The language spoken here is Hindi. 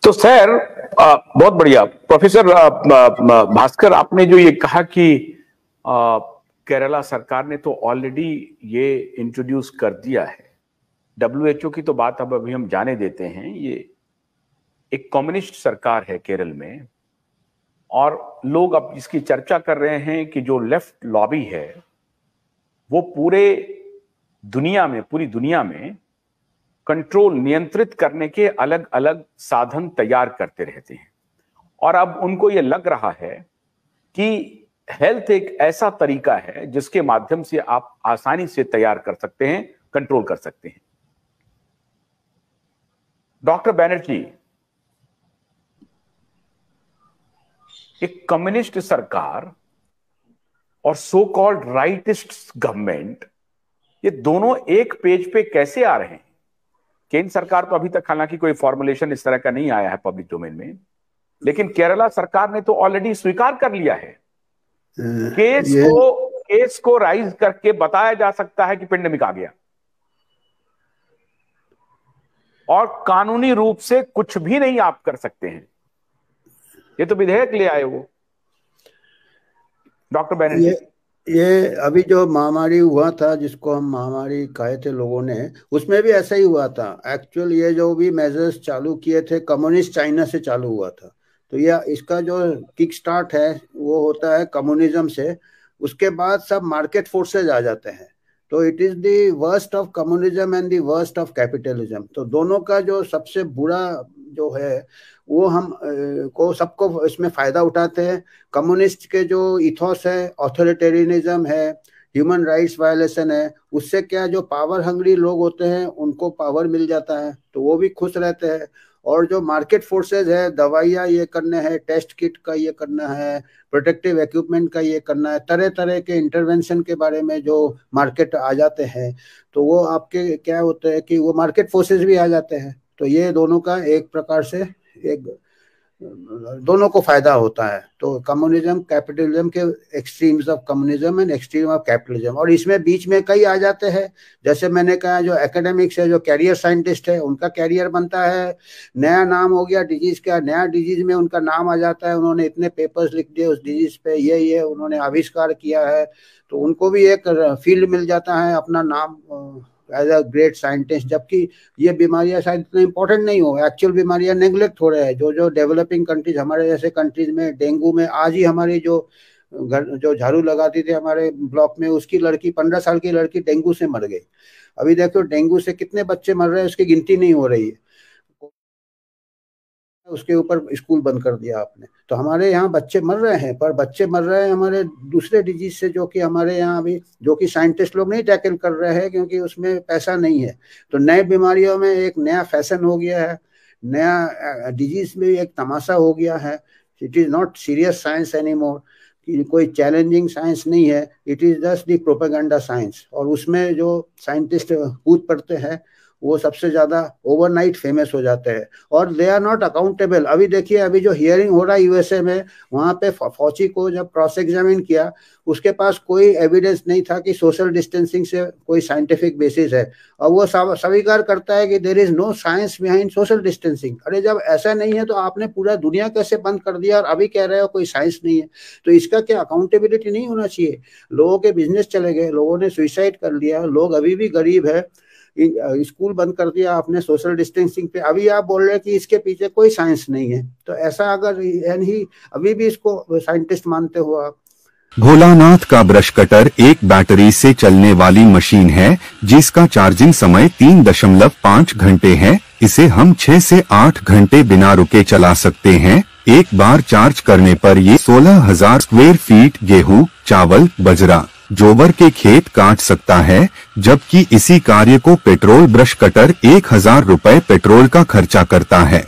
तो सर बहुत बढ़िया प्रोफेसर भास्कर, आपने जो ये कहा कि केरला सरकार ने तो ऑलरेडी ये इंट्रोड्यूस कर दिया है। डब्ल्यूएचओ की तो बात अब अभी हम जाने देते हैं। ये एक कम्युनिस्ट सरकार है केरल में, और लोग अब इसकी चर्चा कर रहे हैं कि जो लेफ्ट लॉबी है वो पूरी दुनिया में कंट्रोल, नियंत्रित करने के अलग अलग साधन तैयार करते रहते हैं। और अब उनको ये लग रहा है कि हेल्थ एक ऐसा तरीका है जिसके माध्यम से आप आसानी से तैयार कर सकते हैं, कंट्रोल कर सकते हैं। डॉक्टर बैनर्जी, एक कम्युनिस्ट सरकार और सो कॉल्ड राइटिस्ट गवर्नमेंट, ये दोनों एक पेज पे कैसे आ रहे हैं? केंद्र सरकार तो अभी तक हालांकि कोई फॉर्मुलेशन इस तरह का नहीं आया है पब्लिक डोमेन में, लेकिन केरला सरकार ने तो ऑलरेडी स्वीकार कर लिया है। केस को राइज करके बताया जा सकता है कि पेंडेमिक आ गया, और कानूनी रूप से कुछ भी नहीं आप कर सकते हैं। ये तो विधेयक ले आए वो डॉक्टर बैनर्जी। ये अभी जो महामारी हुआ था, जिसको हम महामारी कहे थे लोगों ने, उसमें भी ऐसा ही हुआ था। एक्चुअल ये जो भी मेजर्स चालू किए थे कम्युनिस्ट चाइना से चालू हुआ था। तो यह इसका जो किक स्टार्ट है वो होता है कम्युनिज्म से। उसके बाद सब मार्केट फोर्सेज आ जाते हैं। तो it is the worst of communism and the worst of capitalism. तो दोनों का जो सबसे बुरा जो है वो हम को सबको इसमें फायदा उठाते हैं। कम्युनिस्ट के जो इथोस है, ऑथोरिटेरियनिज्म है, ह्यूमन राइट्स वायलेशन है, उससे क्या जो पावर हंग्री लोग होते हैं उनको पावर मिल जाता है, तो वो भी खुश रहते हैं। और जो मार्केट फोर्सेज है, दवाइयाँ ये करने हैं, टेस्ट किट का ये करना है, प्रोटेक्टिव इक्विपमेंट का ये करना है, तरह तरह के इंटरवेंशन के बारे में जो मार्केट आ जाते हैं, तो वो आपके क्या होता है कि वो मार्केट फोर्सेज भी आ जाते हैं। तो ये दोनों का एक प्रकार से दोनों को फायदा होता है। तो कम्युनिज्म, कैपिटलिज्म के extremes of communism and extreme of capitalism, और इसमें बीच में कई आ जाते हैं। जैसे मैंने कहा, जो एकेडमिक्स है, जो कैरियर साइंटिस्ट है, उनका कैरियर बनता है, नया नाम हो गया डिजीज का, नया डिजीज में उनका नाम आ जाता है, उन्होंने इतने पेपर्स लिख दिए उस डिजीज पे, ये उन्होंने आविष्कार किया है, तो उनको भी एक फील्ड मिल जाता है, अपना नाम एज अ ग्रेट साइंटिस्ट। जबकि ये बीमारियां शायद इतना इंपॉर्टेंट नहीं हो, एक्चुअल बीमारियां नेग्लेक्ट हो रहे हैं। जो डेवलपिंग कंट्रीज, हमारे जैसे कंट्रीज में डेंगू में आज ही हमारी जो झाड़ू लगाती थी हमारे ब्लॉक में, उसकी लड़की 15 साल की लड़की डेंगू से मर गई। अभी देखो डेंगू से कितने बच्चे मर रहे हैं, उसकी गिनती नहीं हो रही है। उसके ऊपर स्कूल बंद कर दिया आपने। तो हमारे यहाँ बच्चे मर रहे हैं, पर बच्चे मर रहे हैं हमारे दूसरे डिजीज से, जो कि हमारे यहाँ अभी जो कि साइंटिस्ट लोग नहीं टैकल कर रहे हैं, क्योंकि उसमें पैसा नहीं है। तो नए बीमारियों में एक नया फैशन हो गया है, नया डिजीज में एक तमाशा हो गया है। It is not serious science any more, कि कोई चैलेंजिंग साइंस नहीं है, it is just the propaganda science. और उसमें जो साइंटिस्ट कूद पड़ते हैं वो सबसे ज्यादा ओवरनाइट फेमस हो जाते हैं, और दे आर नॉट अकाउंटेबल। अभी देखिए, अभी जो हियरिंग हो रहा है यूएसए में, वहाँ पे फौची को जब क्रॉस एग्जामिन किया, उसके पास कोई एविडेंस नहीं था कि सोशल डिस्टेंसिंग से कोई साइंटिफिक बेसिस है, और वो स्वीकार करता है कि there is no science behind social distancing. अरे जब ऐसा नहीं है तो आपने पूरा दुनिया कैसे बंद कर दिया, और अभी कह रहे हो कोई साइंस नहीं है? तो इसका क्या अकाउंटेबिलिटी नहीं होना चाहिए? लोगों के बिजनेस चले गए, लोगों ने सुइसाइड कर लिया, लोग अभी भी गरीब है, स्कूल बंद कर दिया आपने सोशल डिस्टेंसिंग पे, अभी आप बोल रहे हैं कि इसके पीछे कोई साइंस नहीं है। तो ऐसा अगर यानी अभी भी इसको साइंटिस्ट मानते हो आप? भोलानाथ का ब्रश कटर एक बैटरी से चलने वाली मशीन है जिसका चार्जिंग समय 3.5 घंटे है। इसे हम 6 से 8 घंटे बिना रुके चला सकते हैं। एक बार चार्ज करने पर ये 16,000 स्क्वायर फीट गेहूं, चावल, बजरा, जोवर के खेत काट सकता है, जबकि इसी कार्य को पेट्रोल ब्रश कटर 1,000 रुपए पेट्रोल का खर्चा करता है।